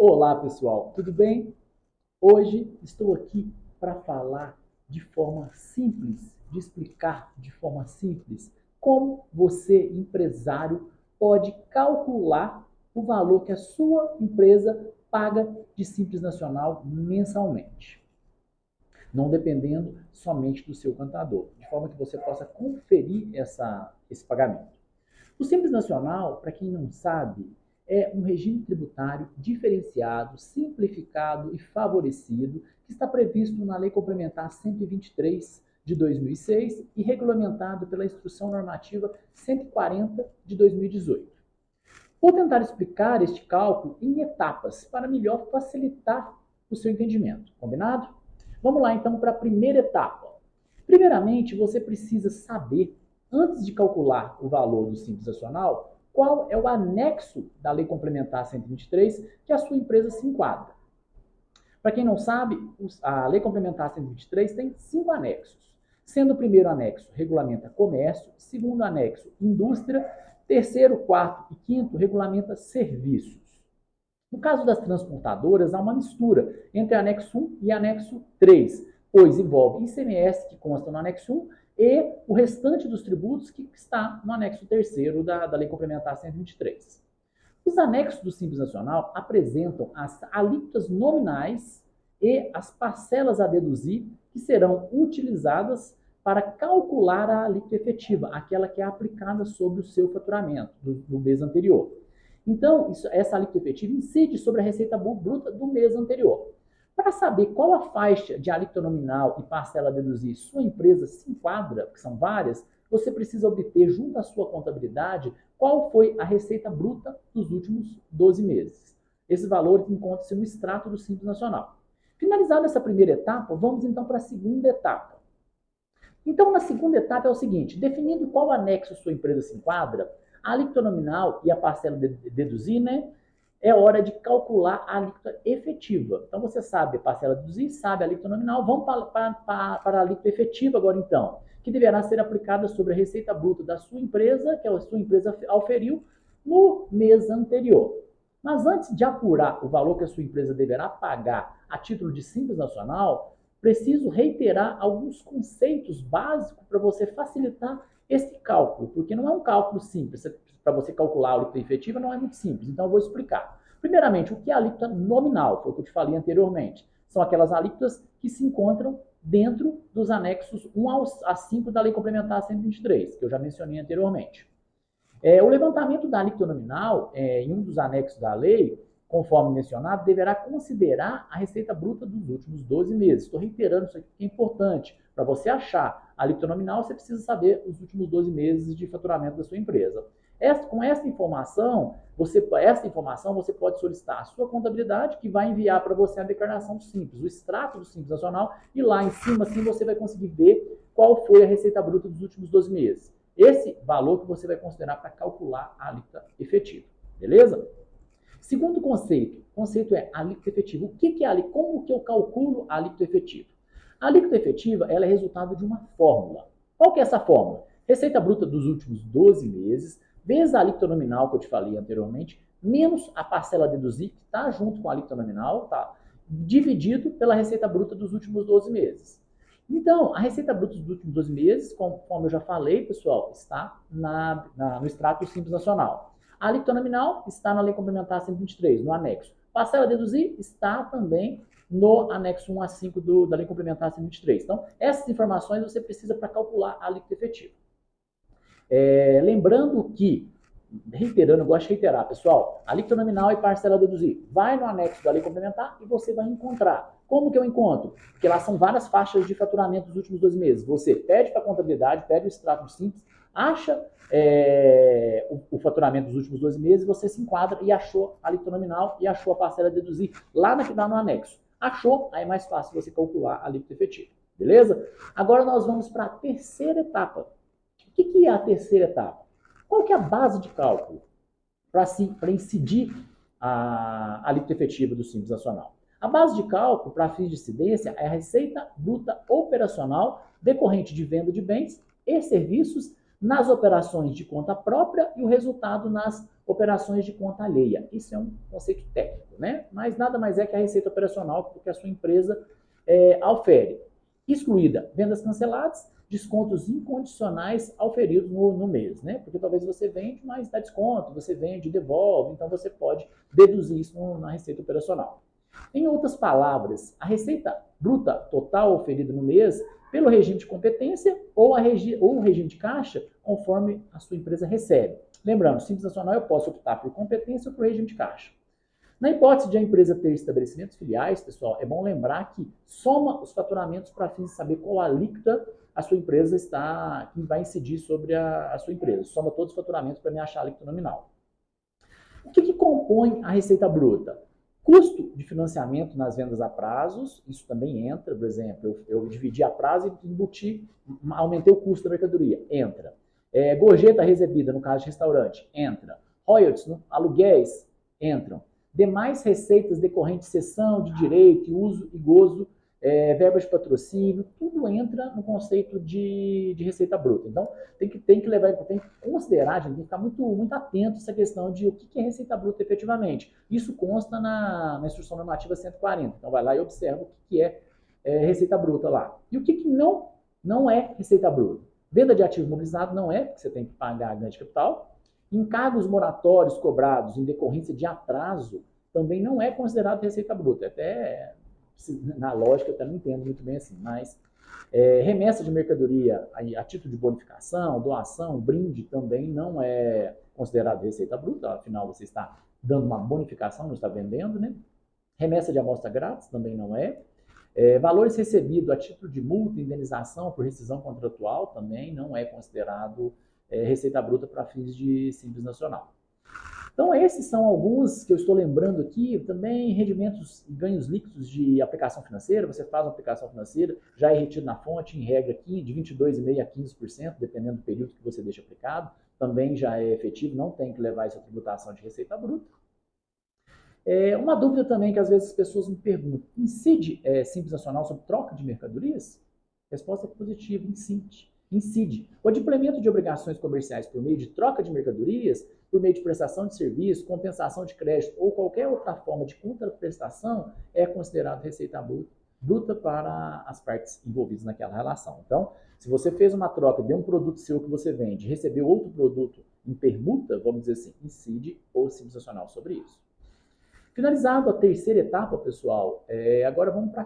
Olá pessoal, tudo bem? Hoje estou aqui para falar de forma simples, de explicar de forma simples como você, empresário, pode calcular o valor que a sua empresa paga de Simples Nacional mensalmente, não dependendo somente do seu contador, de forma que você possa conferir esse pagamento. O Simples Nacional, para quem não sabe, é um regime tributário diferenciado, simplificado e favorecido que está previsto na Lei Complementar 123 de 2006 e regulamentado pela Instrução Normativa 140 de 2018. Vou tentar explicar este cálculo em etapas para melhor facilitar o seu entendimento, combinado? Vamos lá então para a primeira etapa. Primeiramente, você precisa saber, antes de calcular o valor do Simples Nacional, qual é o anexo da Lei Complementar 123 que a sua empresa se enquadra. Para quem não sabe, a Lei Complementar 123 tem 5 anexos, sendo o primeiro anexo regulamenta comércio, segundo anexo indústria, terceiro, quarto e quinto regulamenta serviços. No caso das transportadoras, há uma mistura entre anexo 1 e anexo 3, pois envolve ICMS, que consta no anexo 1, e o restante dos tributos que está no anexo 3º da Lei Complementar 123. Os anexos do Simples Nacional apresentam as alíquotas nominais e as parcelas a deduzir que serão utilizadas para calcular a alíquota efetiva, aquela que é aplicada sobre o seu faturamento do mês anterior. Então, essa alíquota efetiva incide sobre a receita bruta do mês anterior. Para saber qual a faixa de alíquota nominal e parcela a deduzir sua empresa se enquadra, que são várias, você precisa obter junto à sua contabilidade qual foi a receita bruta dos últimos 12 meses. Esse valor encontra-se no extrato do Simples Nacional. Finalizada essa primeira etapa, vamos então para a segunda etapa. Então, na segunda etapa é o seguinte: definindo qual anexo sua empresa se enquadra, a alíquota nominal e a parcela deduzir, é hora de calcular a alíquota efetiva. Então, você sabe a parcela deduzir, sabe a alíquota nominal. Vamos para a alíquota efetiva agora, então, que deverá ser aplicada sobre a receita bruta da sua empresa, que a sua empresa auferiu no mês anterior. Mas antes de apurar o valor que a sua empresa deverá pagar a título de Simples Nacional, preciso reiterar alguns conceitos básicos para você facilitar esse cálculo, porque não é um cálculo simples. Para você calcular a alíquota efetiva não é muito simples, então eu vou explicar. Primeiramente, o que é a alíquota nominal? Foi o que eu te falei anteriormente. São aquelas alíquotas que se encontram dentro dos anexos 1 a 5 da Lei Complementar 123, que eu já mencionei anteriormente. O levantamento da alíquota nominal, em um dos anexos da lei, conforme mencionado, deverá considerar a receita bruta dos últimos 12 meses. Estou reiterando isso aqui que é importante. Para você achar a alíquota nominal, você precisa saber os últimos 12 meses de faturamento da sua empresa. Com essa informação, você pode solicitar a sua contabilidade, que vai enviar para você a declaração simples, o extrato do Simples Nacional, e lá em cima, assim, você vai conseguir ver qual foi a receita bruta dos últimos 12 meses. Esse valor que você vai considerar para calcular a alíquota efetiva. Beleza? Segundo conceito é alíquota efetiva. O que é a alíquota? Como que eu calculo a alíquota efetiva? A alíquota efetiva ela é resultado de uma fórmula. Qual que é essa fórmula? Receita bruta dos últimos 12 meses, vezes a alíquota nominal que eu te falei anteriormente, menos a parcela a deduzir, que está junto com a alíquota nominal, tá? Dividido pela receita bruta dos últimos 12 meses. Então, a receita bruta dos últimos 12 meses, conforme eu já falei, pessoal, está no extrato Simples Nacional. A alíquota nominal está na Lei Complementar 123, no anexo. Parcela a deduzir está também no anexo 1 a 5 da Lei Complementar 123. Então, essas informações você precisa para calcular a alíquota efetiva. Lembrando que, reiterando, eu gosto de reiterar, pessoal, alíquota nominal e parcela a deduzir. Vai no anexo da Lei Complementar e você vai encontrar. Como que eu encontro? Porque lá são várias faixas de faturamento dos últimos 12 meses. Você pede para a contabilidade, pede o extrato simples, acha o faturamento dos últimos 12 meses, você se enquadra e achou a alíquota nominal e achou a parcela a deduzir lá no anexo. Achou, aí é mais fácil você calcular a alíquota efetiva. Beleza? Agora nós vamos para a terceira etapa. O que é a terceira etapa? Qual que é a base de cálculo para incidir a alíquota efetiva do Simples Nacional? A base de cálculo para fins de incidência é a receita bruta operacional decorrente de venda de bens e serviços nas operações de conta própria e o resultado nas operações de conta alheia. Isso é um conceito técnico, né? Mas nada mais é que a receita operacional que a sua empresa aufere. Excluída vendas canceladas, descontos incondicionais auferidos no mês, né? Porque talvez você vende, mas dá desconto, você vende e devolve, então você pode deduzir isso na receita operacional. Em outras palavras, a receita bruta total oferida no mês pelo regime de competência ou o regime de caixa, conforme a sua empresa recebe. Lembrando, Simples Nacional eu posso optar por competência ou por regime de caixa. Na hipótese de a empresa ter estabelecimentos filiais, pessoal, é bom lembrar que soma os faturamentos para fins de saber qual alíquota a sua empresa está, que vai incidir sobre a sua empresa. Soma todos os faturamentos para me achar a alíquota nominal. O que compõe a receita bruta? Custo de financiamento nas vendas a prazos, isso também entra, por exemplo, eu dividi a prazo e embuti, aumentei o custo da mercadoria, entra. Gorjeta recebida, no caso de restaurante, entra. Royalties, aluguéis, entram. Demais receitas decorrentes de cessão de direito, uso e gozo, verbas de patrocínio, tudo entra no conceito de receita bruta. Então, tem que levar, tem que considerar, gente, tem que ficar muito atento a essa questão de o que é receita bruta efetivamente. Isso consta na instrução normativa 140. Então, vai lá e observa o que é receita bruta lá. E o que não é receita bruta? Venda de ativo imobilizado não é, porque você tem que pagar ganho de capital. Encargos moratórios cobrados em decorrência de atraso também não é considerado receita bruta. Até na lógica eu até não entendo muito bem assim, mas remessa de mercadoria a título de bonificação, doação, brinde também não é considerado receita bruta, afinal você está dando uma bonificação, não está vendendo, né? Remessa de amostra grátis também não é. Valores recebidos a título de multa, indenização por rescisão contratual também não é considerado receita bruta para fins de Simples Nacional. Então, esses são alguns que eu estou lembrando aqui. Também rendimentos e ganhos líquidos de aplicação financeira. Você faz uma aplicação financeira, já é retido na fonte, em regra aqui, de 22,5% a 15%, dependendo do período que você deixa aplicado. Também já é efetivo, não tem que levar essa tributação de receita bruta. Uma dúvida também que às vezes as pessoas me perguntam: incide Simples Nacional sobre troca de mercadorias? Resposta positiva: incide. O adimplemento de obrigações comerciais por meio de troca de mercadorias, por meio de prestação de serviço, compensação de crédito ou qualquer outra forma de contraprestação é considerado receita bruta para as partes envolvidas naquela relação. Então, se você fez uma troca de um produto seu que você vende, recebeu outro produto em permuta, vamos dizer assim, incide o Simples Nacional sobre isso. Finalizado a terceira etapa, pessoal, agora vamos para a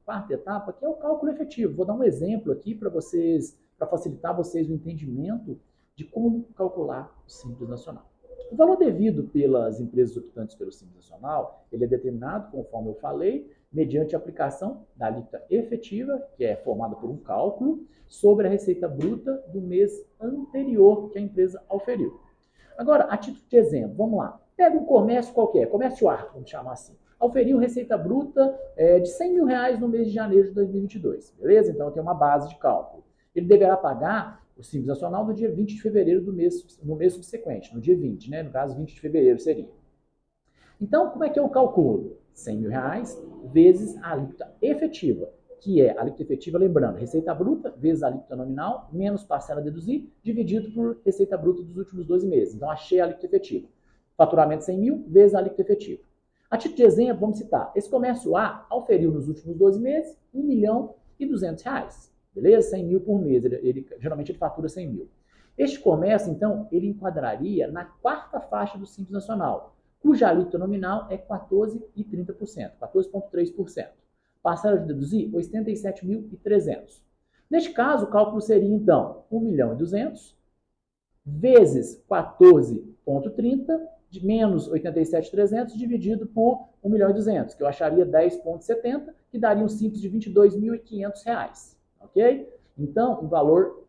quarta etapa, que é o cálculo efetivo. Vou dar um exemplo aqui para vocês, para facilitar vocês o entendimento de como calcular o Simples Nacional. O valor devido pelas empresas optantes pelo Simples Nacional, ele é determinado, conforme eu falei, mediante a aplicação da alíquota efetiva, que é formada por um cálculo, sobre a receita bruta do mês anterior que a empresa auferiu. Agora, a título de exemplo, vamos lá. Pega um comércio qualquer, comércio A, vamos chamar assim. Auferiu receita bruta de R$100 mil no mês de janeiro de 2022. Beleza? Então, eu tenho uma base de cálculo. Ele deverá pagar o Simples Nacional no dia 20 de fevereiro no mês subsequente, no dia 20, né? No caso, 20 de fevereiro seria. Então, como é que eu calculo? R$100 mil vezes a alíquota efetiva, que é a alíquota efetiva, lembrando, receita bruta vezes a alíquota nominal, menos parcela a deduzir, dividido por receita bruta dos últimos 12 meses. Então, achei a alíquota efetiva. Faturamento 100 mil vezes a alíquota efetiva. A título de exemplo, vamos citar, esse comércio A auferiu nos últimos 12 meses R$1.200.000. Beleza? 100 mil por mês, geralmente ele fatura 100 mil. Este comércio, então, ele enquadraria na quarta faixa do Simples Nacional, cuja alíquota nominal é 14,30%, 14,3%. Parcela de deduzir, 87.300. Neste caso, o cálculo seria, então, 1.200.000 vezes 14,30 de menos 87.300 dividido por 1.200.000, que eu acharia 10,70, que daria um simples de R$22.500, ok? Então, um valor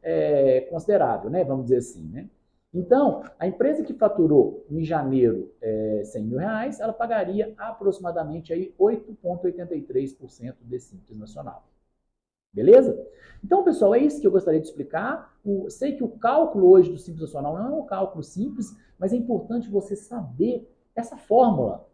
considerável, né? Vamos dizer assim, né? Então, a empresa que faturou em janeiro R$100 mil, ela pagaria aproximadamente aí 8,83% de Simples Nacional. Beleza? Então, pessoal, é isso que eu gostaria de explicar. Sei que o cálculo hoje do Simples Nacional não é um cálculo simples, mas é importante você saber essa fórmula.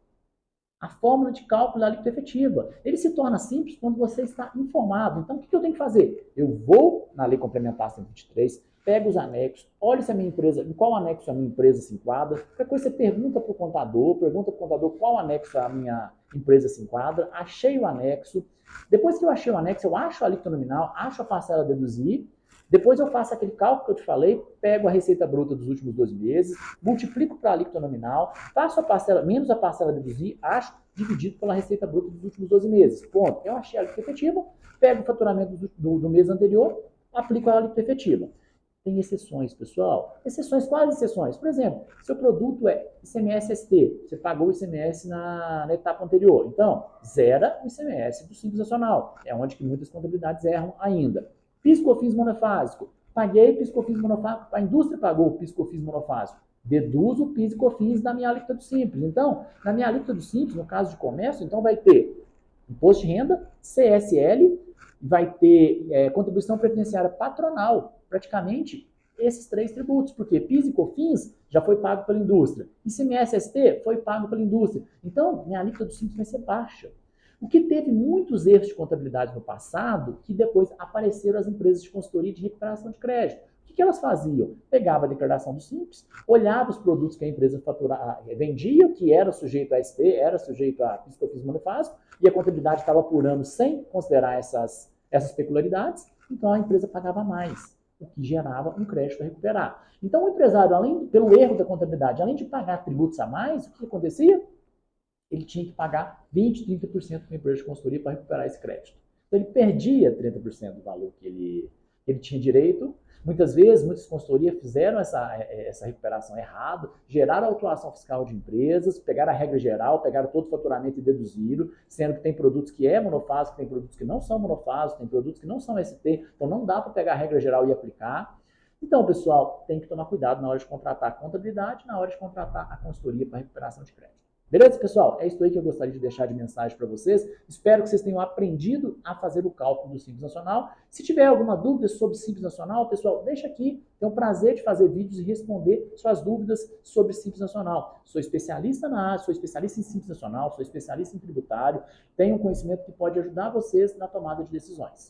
A fórmula de cálculo da alíquota efetiva. Ele se torna simples quando você está informado. Então, o que eu tenho que fazer? Eu vou na Lei Complementar 123, pega os anexos, olha se a minha empresa, em qual anexo a minha empresa se enquadra. Qualquer coisa você pergunta para o contador, qual anexo a minha empresa se enquadra, achei o anexo. Depois que eu achei o anexo, eu acho a alíquota nominal, acho a parcela a deduzir. Depois eu faço aquele cálculo que eu te falei, pego a receita bruta dos últimos 12 meses, multiplico para a alíquota nominal, faço a parcela, menos a parcela a deduzir, acho dividido pela receita bruta dos últimos 12 meses. Ponto. Eu achei a alíquota efetiva, pego o faturamento do mês anterior, aplico a alíquota efetiva. Tem exceções, pessoal. Exceções, quais exceções? Por exemplo, seu produto é ICMS-ST, você pagou o ICMS na etapa anterior. Então, zera o ICMS do Simples Nacional. É onde que muitas contabilidades erram ainda. PIS/COFINS monofásico. Paguei PIS/COFINS monofásico, a indústria pagou o PIS/COFINS monofásico. Deduzo o PIS e COFINS da minha alíquota do Simples. Então, na minha alíquota do Simples, no caso de comércio, então vai ter imposto de renda, CSL, vai ter contribuição previdenciária patronal, praticamente esses 3 tributos, porque PIS e COFINS já foi pago pela indústria, ICMS-ST foi pago pela indústria. Então, minha alíquota do Simples vai ser baixa. O que teve muitos erros de contabilidade no passado, que depois apareceram as empresas de consultoria de recuperação de crédito. O que elas faziam? Pegava a declaração do Simples, olhava os produtos que a empresa vendia, que era sujeito a ST, era sujeito a PIS/COFINS monofásico, e a contabilidade estava apurando sem considerar essas peculiaridades, então a empresa pagava mais, o que gerava um crédito a recuperar. Então o empresário, pelo erro da contabilidade, além de pagar tributos a mais, o que acontecia? Ele tinha que pagar 20%, 30% para a empresa de consultoria para recuperar esse crédito. Então ele perdia 30% do valor que ele tinha direito. Muitas vezes, muitas consultorias fizeram essa recuperação errada, geraram autuação fiscal de empresas, pegaram a regra geral, pegaram todo o faturamento e deduziram, sendo que tem produtos que é monofásico, tem produtos que não são monofásicos, tem produtos que não são ST, então não dá para pegar a regra geral e aplicar. Então, pessoal, tem que tomar cuidado na hora de contratar a contabilidade, na hora de contratar a consultoria para recuperação de crédito. Beleza, pessoal? É isso aí que eu gostaria de deixar de mensagem para vocês. Espero que vocês tenham aprendido a fazer o cálculo do Simples Nacional. Se tiver alguma dúvida sobre Simples Nacional, pessoal, deixa aqui. Tenho o prazer de fazer vídeos e responder suas dúvidas sobre Simples Nacional. Sou especialista na área, sou especialista em Simples Nacional, sou especialista em tributário. Tenho um conhecimento que pode ajudar vocês na tomada de decisões.